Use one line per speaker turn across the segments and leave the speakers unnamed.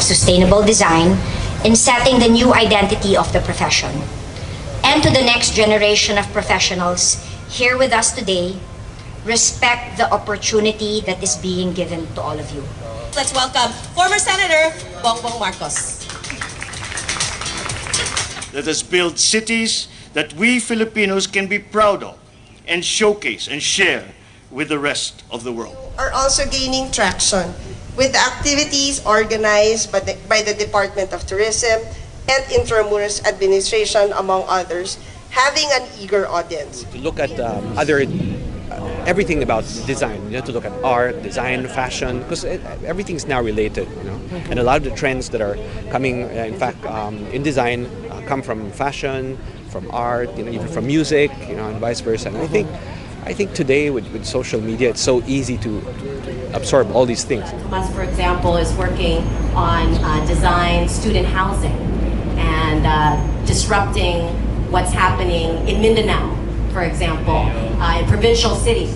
sustainable design in setting the new identity of the profession. And to the next generation of professionals here with us today, respect the opportunity that is being given to all of you.
Let's welcome former Senator Bongbong Marcos.
Let us build cities that we Filipinos can be proud of and showcase and share with the rest of the world.
Are also gaining traction with the activities organized by the Department of Tourism and Intramuros administration, among others, having an eager audience.
To look at everything about design, you have to look at art, design, fashion, because everything's now related, you know. And a lot of the trends that are coming, in fact, in design, come from fashion, from art, you know, even from music, you know, and vice versa. And I think today with social media, it's so easy to absorb all these things.
Tomas, for example, is working on design student housing and disrupting what's happening in Mindanao, for example, in provincial cities.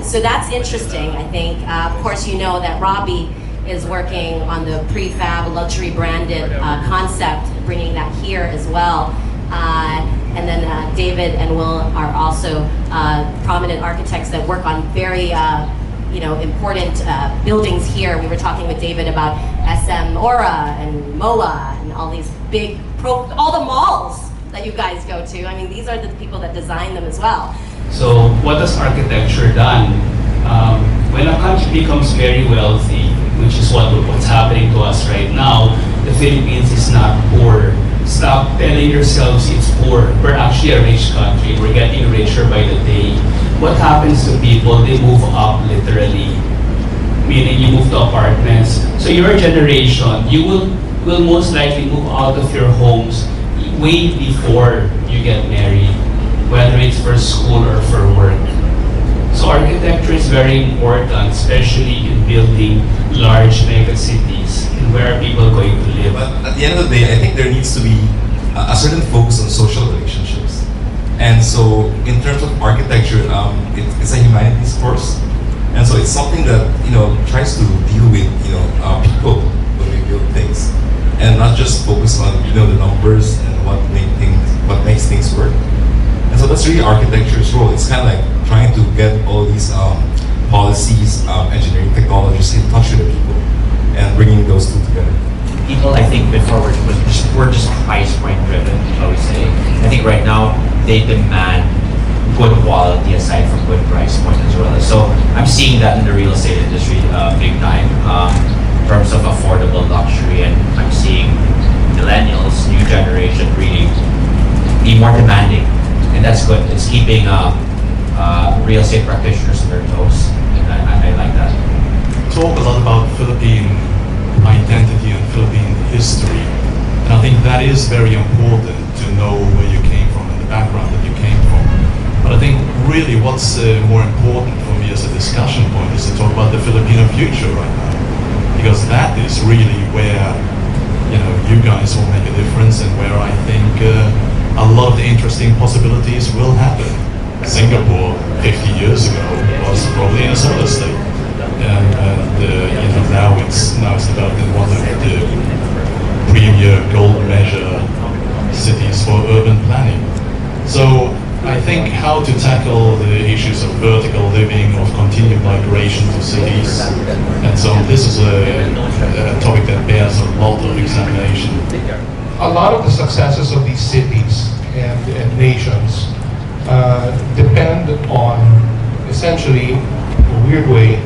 So that's interesting, I think. Of course, you know that ROBBIE is working on the prefab luxury branded concept, bringing that here as well. And then David and Will are also prominent architects that work on very important buildings here. We were talking with David about SM Aura and MOA and all these big, all the malls that you guys go to. I mean, these are the people that design them as well.
So what has architecture done? When a country becomes very wealthy, which is what's happening to us right now, the Philippines is not poor. Stop telling yourselves it's poor. We're actually a rich country. We're getting richer by the day. What happens to people? They move up literally, meaning you move to apartments. So your generation, you will most likely move out of your homes way before you get married, whether it's for school or for work. So architecture is very important, especially in building large mega cities. And where are people going to live?
But at the end of the day, I think there needs to be a certain focus on social relationships. And so in terms of architecture, it's a humanities course. And so it's something that, tries to deal with, people when we build things. And not just focus on, the numbers and what makes things work. And so that's really architecture's role. It's kind of like trying to get all these policies, engineering technologies in touch with the people and bringing those two together.
People, I think, before we're just price point driven, I would say. I think right now they demand good quality aside from good price point as well. So I'm seeing that in the real estate industry big time in terms of affordable luxury, and I'm seeing millennials, new generation, really be more demanding. And that's good. It's keeping real estate practitioners on their toes, and I like that.
Talk a lot about Philippine identity and Philippine history, and I think that is very important to know where you came from and the background that you came from. But I think really what's more important for me as a discussion point is to talk about the Filipino future right now, because that is really where you guys will make a difference, and where I think a lot of the interesting possibilities will happen. Singapore 50 years ago was probably in a solar state, and now it's developed in one of the premier gold measure cities for urban planning. So I think how to tackle the issues of vertical living, of continued migration to cities, and so this is a topic that bears a lot of examination.
A lot of the successes of these cities and nations depend on, essentially, in a weird way,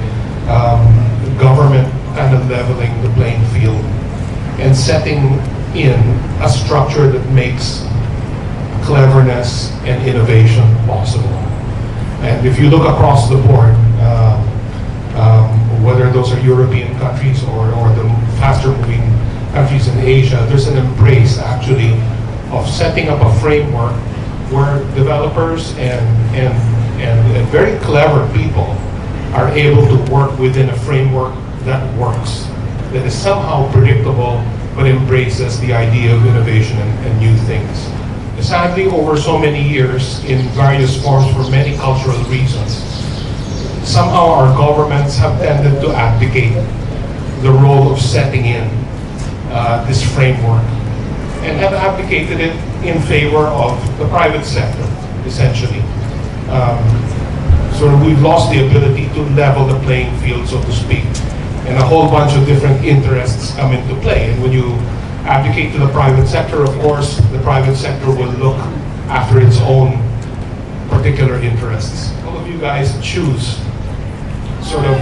government kind of leveling the playing field and setting in a structure that makes cleverness and innovation possible. And if you look across the board, whether those are European countries or the faster moving countries in Asia, there's an embrace actually of setting up a framework where developers and very clever people are able to work within a framework that works, that is somehow predictable but embraces the idea of innovation and new things. Sadly, over so many years, in various forms for many cultural reasons, somehow our governments have tended to abdicate the role of setting in this framework and have advocated it in favor of the private sector, essentially. So we've lost the ability to level the playing field, so to speak, and a whole bunch of different interests come into play. And when you advocate to the private sector, of course, the private sector will look after its own particular interests. All of you guys choose sort of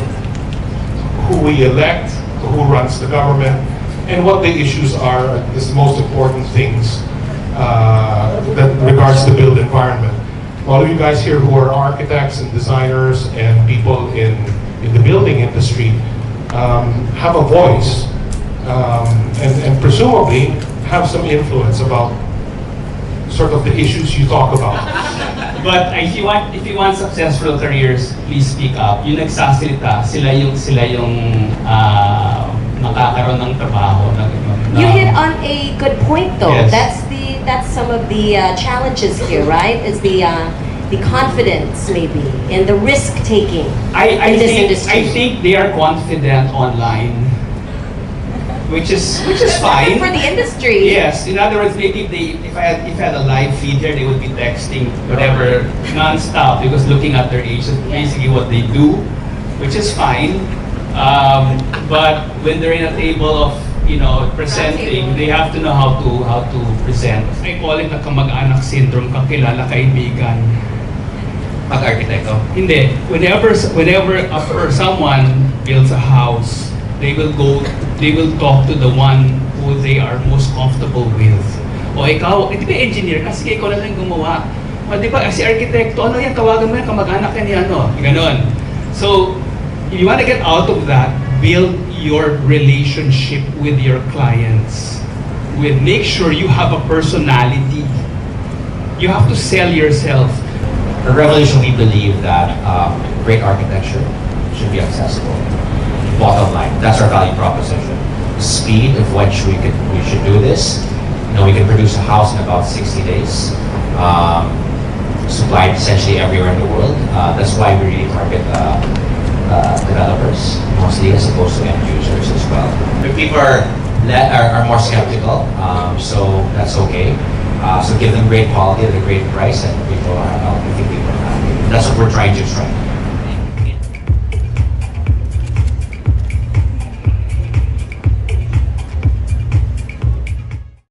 who we elect, who runs the government, and what the issues are is the most important things that regards the built environment. All of you guys here who are architects and designers and people in the building industry have a voice and presumably have some influence about sort of the issues you talk about.
But if you want successful careers, please speak up. Yung nagsasalita, sila yung nakakaroon ng trabaho.
You hit on a good point, though.
Yes.
That's some of the challenges here, right? Is the confidence, maybe, and the risk taking in this industry.
I think they are confident online, which is fine
for the industry.
Yes. In other words, maybe if I had a live feed here, they would be texting whatever non-stop because looking at their age is basically what they do, which is fine. But when they're in a table of presenting, they have to know how to present. I call it a kamag-anak syndrome, kakilala, kaibigan.
Mag-arkitekto?
Hindi. Whenever someone builds a house, they will talk to the one who they are most comfortable with. O ikaw, di ba engineer ka? Sige, ikaw na lang gumawa. O di ba, si arkitekto, ano yan, tawagan mo yan, kamag-anak yan yan, ganon. So, if you want to get out of that, build your relationship with your clients. Make sure you have a personality. You have to sell yourself.
At Revolution, we believe that great architecture should be accessible. Bottom line, that's our value proposition. The speed of which we should do this. We can produce a house in about 60 days. Supplied essentially everywhere in the world. That's why we really target developers mostly, as opposed to end users as well. But people are more skeptical, so that's okay. So give them great quality at a great price, and I think people are happy. That's what we're trying to strike.